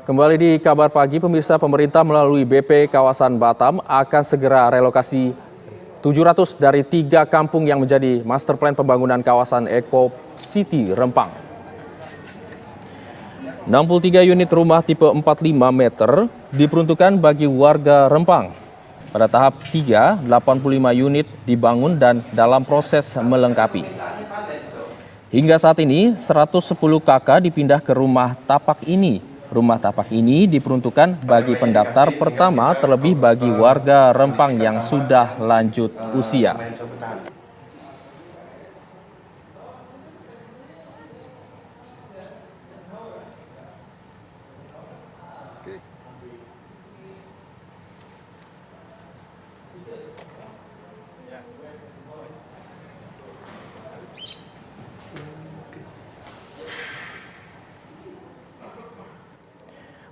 Kembali di kabar pagi, pemirsa, pemerintah melalui BP Kawasan Batam akan segera relokasi 700 dari 3 kampung yang menjadi master plan pembangunan kawasan Eco City Rempang. 63 unit rumah tipe 45 meter diperuntukkan bagi warga Rempang. Pada tahap 3, 85 unit dibangun dan dalam proses melengkapi. Hingga saat ini, 110 kakak dipindah ke rumah tapak ini. Rumah tapak ini diperuntukkan bagi pendaftar pertama, terlebih bagi warga Rempang yang sudah lanjut usia.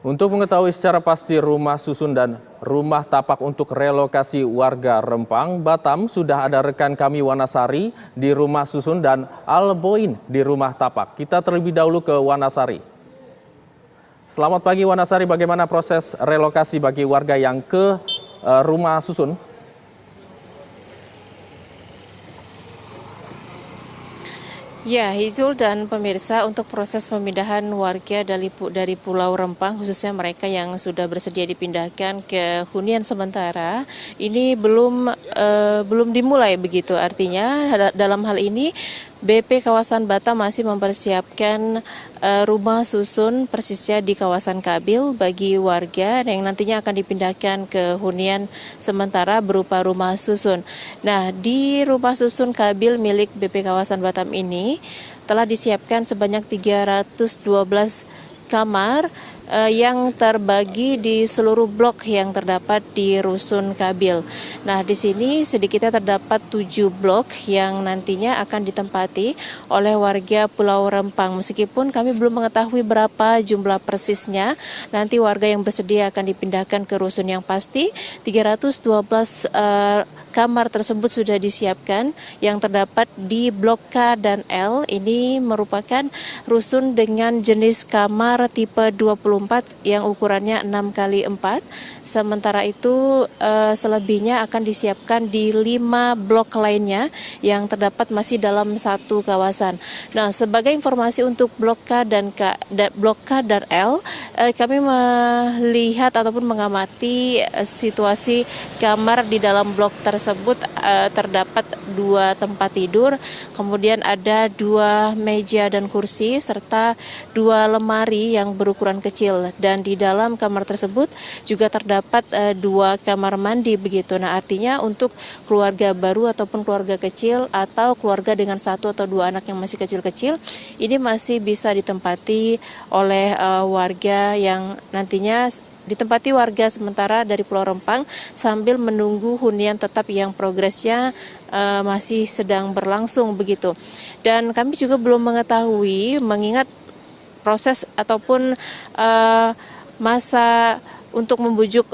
Untuk mengetahui secara pasti rumah susun dan rumah tapak untuk relokasi warga Rempang, Batam, sudah ada rekan kami Wanasari di rumah susun dan Alboin di rumah tapak. Kita terlebih dahulu ke Wanasari. Selamat pagi Wanasari, bagaimana proses relokasi bagi warga yang ke rumah susun? Ya, Hizul dan pemirsa, untuk proses pemindahan warga dari Pulau Rempang, khususnya mereka yang sudah bersedia dipindahkan ke hunian sementara, ini belum dimulai begitu. Artinya dalam hal ini BP Kawasan Batam masih mempersiapkan rumah susun persisnya di kawasan Kabil bagi warga yang nantinya akan dipindahkan ke hunian sementara berupa rumah susun. Nah, di rumah susun Kabil milik BP Kawasan Batam ini telah disiapkan sebanyak 312 kamar yang terbagi di seluruh blok yang terdapat di Rusun Kabil. Nah, di sini sedikitnya terdapat 7 blok yang nantinya akan ditempati oleh warga Pulau Rempang. Meskipun kami belum mengetahui berapa jumlah persisnya, nanti warga yang bersedia akan dipindahkan ke rusun yang pasti. 312 kamar tersebut sudah disiapkan yang terdapat di blok K dan L. Ini merupakan rusun dengan jenis kamar tipe 24 yang ukurannya 6x4. Sementara itu selebihnya akan disiapkan di 5 blok lainnya yang terdapat masih dalam satu kawasan. Nah, sebagai informasi untuk blok K dan L, kami melihat ataupun mengamati situasi kamar di dalam blok tersebut. Terdapat 2 tempat tidur, kemudian ada 2 meja dan kursi serta 2 lemari yang berukuran kecil, dan di dalam kamar tersebut juga terdapat 2 kamar mandi begitu. Nah, artinya untuk keluarga baru ataupun keluarga kecil atau keluarga dengan 1 atau 2 anak yang masih kecil-kecil, ini masih bisa ditempati oleh warga yang nantinya ditempati warga sementara dari Pulau Rempang sambil menunggu hunian tetap yang progresnya masih sedang berlangsung begitu. Dan kami juga belum mengetahui, mengingat proses ataupun masa untuk membujuk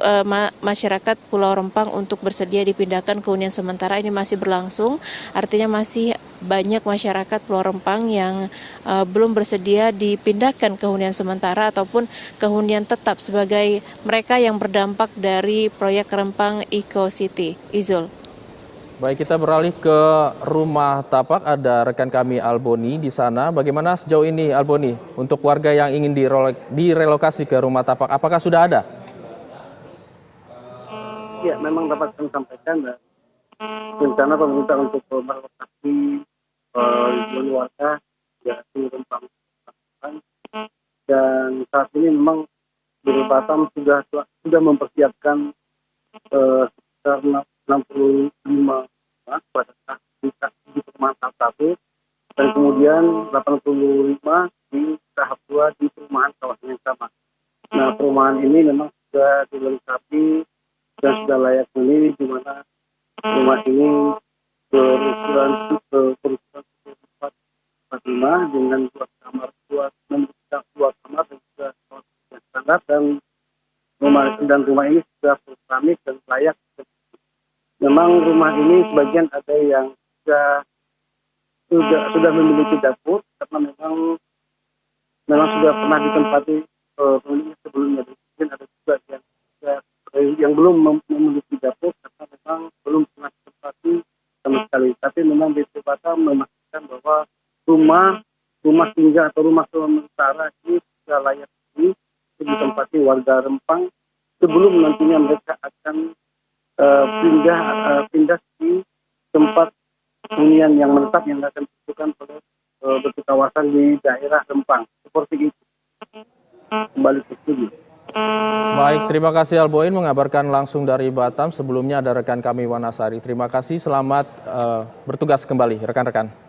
masyarakat Pulau Rempang untuk bersedia dipindahkan ke hunian sementara ini masih berlangsung. Artinya masih banyak masyarakat Pulau Rempang yang belum bersedia dipindahkan ke hunian sementara ataupun ke hunian tetap sebagai mereka yang berdampak dari proyek Rempang Eco City. Izul. Baik, kita beralih ke rumah tapak. Ada rekan kami Alboni di sana. Bagaimana sejauh ini Alboni untuk warga yang ingin direlokasi ke rumah tapak? Apakah sudah ada? Ya, memang dapat kami sampaikan rencana pemerintah untuk merelokasi ribuan warga di Rempang. Dan saat ini memang di Batam sudah mempersiapkan sekitar 65 rumah pada saat di perumahan tahap 1 dan kemudian 85 di tahap 2 di perumahan kawasan yang sama. Nah, perumahan ini memang sudah dilengkapi dan sudah layak huni, di mana rumah ini berukuran 4x5 dengan 2 kamar, 2 kamar dan juga standar, dan rumah ini sudah keramik dan layak. Memang rumah ini sebagian ada yang sudah memiliki dapur karena memang sudah pernah ditempati sebelumnya belum memiliki dapur karena memang belum pernah ditempati sama sekali. Tapi memang BP Batam memastikan bahwa rumah singgah atau rumah sementara ini sudah layak ditempati warga Rempang sebelum nantinya mereka akan pindah di tempat hunian yang menetap yang akan ditentukan oleh bentuk kawasan di daerah Rempang. Seperti itu. Kembali ke studio. Baik, terima kasih Alboin mengabarkan langsung dari Batam. Sebelumnya ada rekan kami Wanasari. Terima kasih, selamat bertugas kembali rekan-rekan.